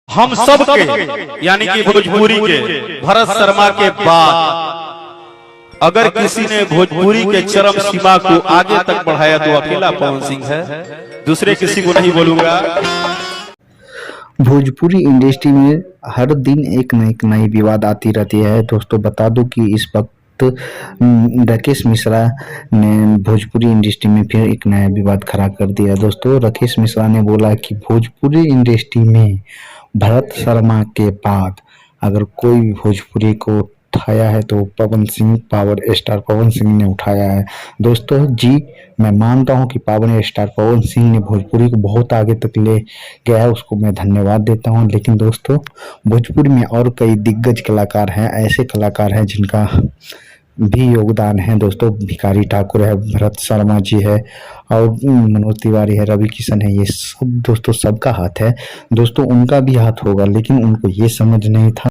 हम सब के यानी कि भोजपुरी के भरत शर्मा के बाद अगर किसी ने भोजपुरी के चरम सीमा को आगे तक बढ़ाया तो अकेला पवन सिंह है, दूसरे किसी को नहीं बोलूंगा। भोजपुरी इंडस्ट्री में हर दिन एक न एक नई विवाद आती रहती है। दोस्तों बता दूं कि इस वक्त राकेश मिश्रा ने भोजपुरी इंडस्ट्री में फिर एक नया विवाद खड़ा कर दिया। दोस्तों राकेश मिश्रा ने बोला कि भोजपुरी इंडस्ट्री में भरत शर्मा के बाद अगर कोई भी भोजपुरी को उठाया है तो पवन सिंह, पावर स्टार पवन सिंह ने उठाया है। दोस्तों जी मैं मानता हूं कि पावर स्टार पवन सिंह ने भोजपुरी को बहुत आगे तक ले गया है, उसको मैं धन्यवाद देता हूं। लेकिन दोस्तों भोजपुरी में और कई दिग्गज कलाकार हैं, ऐसे कलाकार हैं जिनका भी योगदान है। दोस्तों भिखारी ठाकुर है, भरत शर्मा जी है और मनोज तिवारी है, रवि किशन है, ये सब दोस्तों सबका हाथ है। दोस्तों उनका भी हाथ होगा लेकिन उनको ये समझ नहीं था